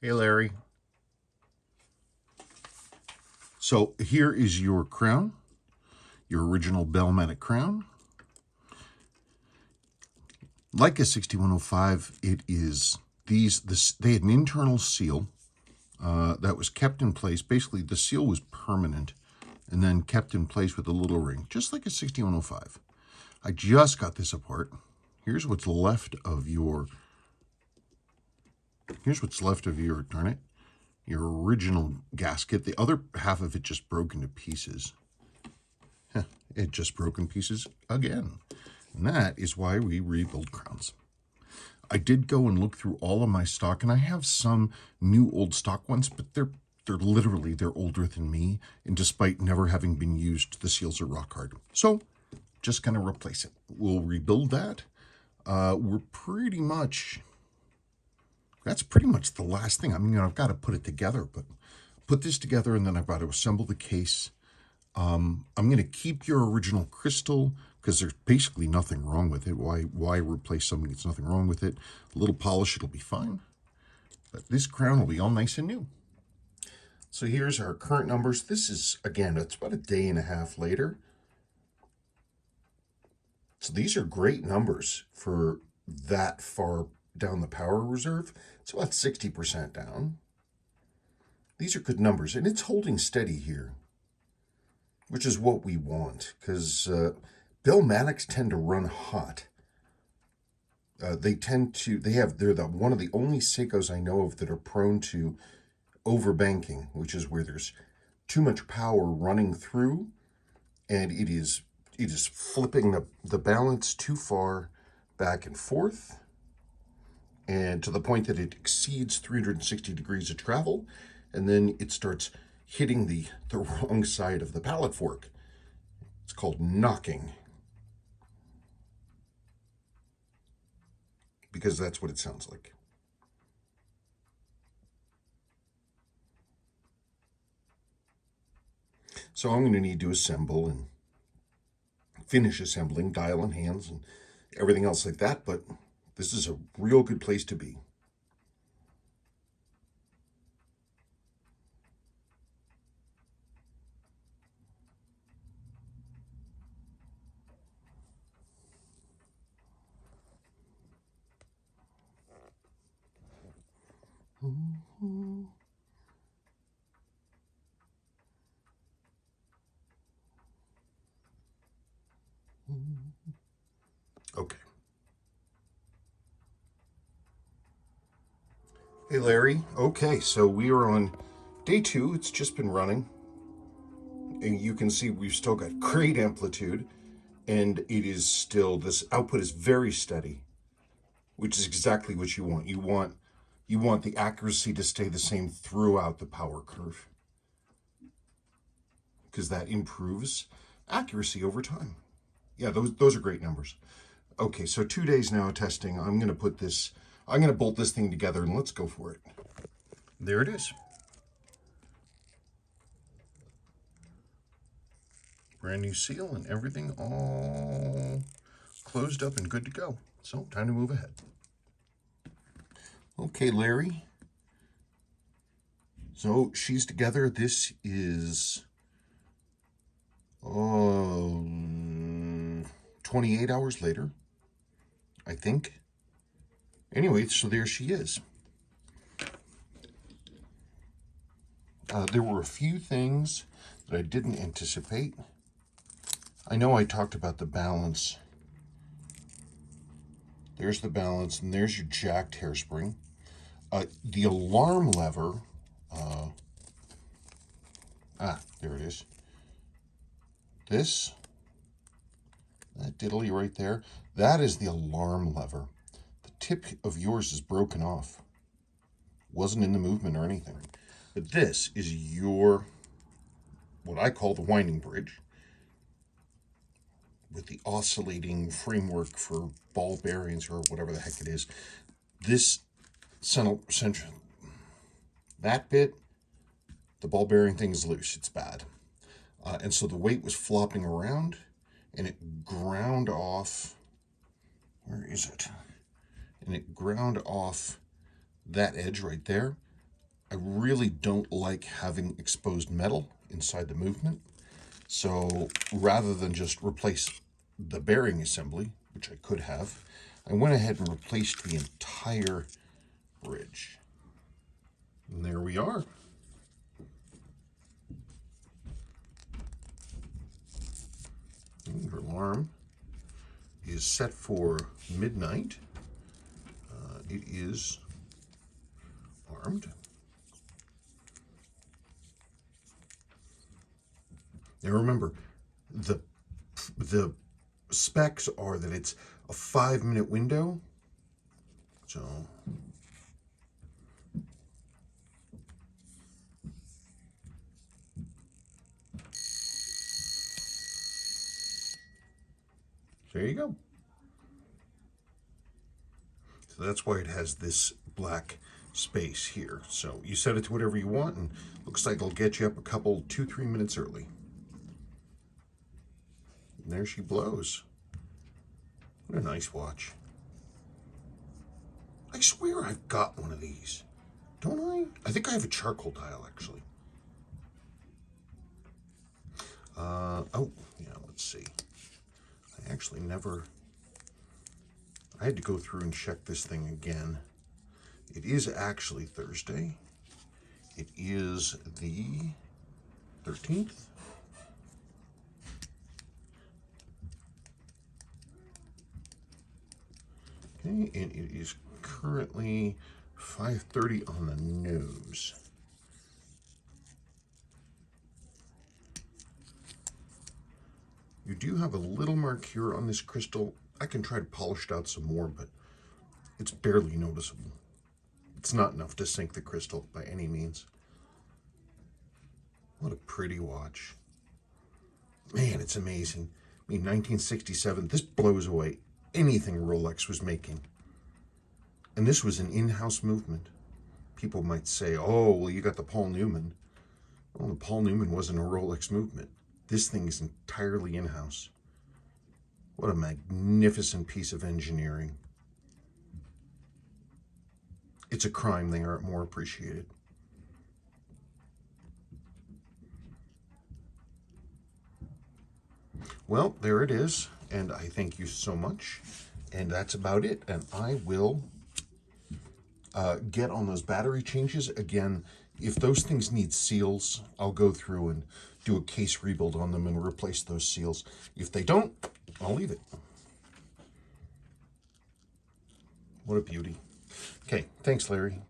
Hey, Larry. So here is your crown, your original Bell-matic crown. Like a 6105, it is they had an internal seal that was kept in place. Basically, the seal was permanent and then kept in place with a little ring, just like a 6105. I just got this apart. Here's what's left of your, darn it, your original gasket. The other half of it just broke into pieces. It just broke in pieces again. And that is why we rebuild crowns. I did go and look through all of my stock, and I have some new old stock ones, but they're older than me, and despite never having been used, the seals are rock hard. So just gonna replace it. We'll rebuild that. That's pretty much the last thing. I mean, I've got to put it together, but put this together, and then I've got to assemble the case. I'm going to keep your original crystal because there's basically nothing wrong with it. Why replace something that's nothing wrong with it? A little polish, it'll be fine. But this crown will be all nice and new. So here's our current numbers. This is, again, it's about a day and a half later. So these are great numbers for that far down the power reserve. It's about 60% down. These are good numbers, and it's holding steady here, which is what we want, because Bell-matics tend to run hot. They're one of the only Seikos I know of that are prone to overbanking, which is where there's too much power running through, and it is flipping the balance too far back and forth, and to the point that it exceeds 360 degrees of travel, and then it starts hitting the wrong side of the pallet fork. It's called knocking, because that's what it sounds like. So I'm going to need to assemble and finish assembling, dial and hands and everything else like that, but this is a real good place to be. Okay. Hey, Larry. Okay, so we are on day 2. It's just been running. And you can see we've still got great amplitude. And it is still, this output is very steady, which is exactly what you want. You want the accuracy to stay the same throughout the power curve, because that improves accuracy over time. Yeah, those are great numbers. Okay, so 2 days now of testing. I'm going to bolt this thing together, and let's go for it. There it is. Brand new seal and everything all closed up and good to go. So time to move ahead. Okay, Larry. So she's together. This is 28 hours later, I think. Anyway, so there she is. There were a few things that I didn't anticipate. I know I talked about the balance. There's the balance, and there's your jacked hairspring. The alarm lever, there it is. That diddly right there, that is the alarm lever. The tip of yours is broken off. Wasn't in the movement or anything. But this is what I call the winding bridge, with the oscillating framework for ball bearings or whatever the heck it is. This central, that bit, the ball bearing thing is loose. It's bad. And so the weight was flopping around, and it ground off. Where is it? And it ground off that edge right there. I really don't like having exposed metal inside the movement. So rather than just replace the bearing assembly, which I could have, I went ahead and replaced the entire bridge. And there we are. And your alarm is set for midnight. It is armed. Now remember, the specs are that it's a 5-minute window. So there you go. So that's why it has this black space here. So you set it to whatever you want, and looks like it'll get you up a couple, 2-3 minutes early. And there she blows. What a nice watch. I swear I've got one of these. Don't I? I think I have a charcoal dial, actually. Oh, yeah, let's see. I actually never... I had to go through and check this thing again. It is actually Thursday. It is the 13th. Okay, and it is currently 5:30 on the nose. You do have a little mark here on this crystal. I can try to polish it out some more, but it's barely noticeable. It's not enough to sink the crystal by any means. What a pretty watch. Man, it's amazing. I mean, 1967, this blows away anything Rolex was making. And this was an in-house movement. People might say, oh, well, you got the Paul Newman. Well, the Paul Newman wasn't a Rolex movement. This thing is entirely in-house. What a magnificent piece of engineering. It's a crime they aren't more appreciated. Well, there it is, and I thank you so much. And that's about it. And I will get on those battery changes. Again, if those things need seals, I'll go through and do a case rebuild on them and replace those seals. If they don't, I'll leave it. What a beauty. Okay, thanks, Larry.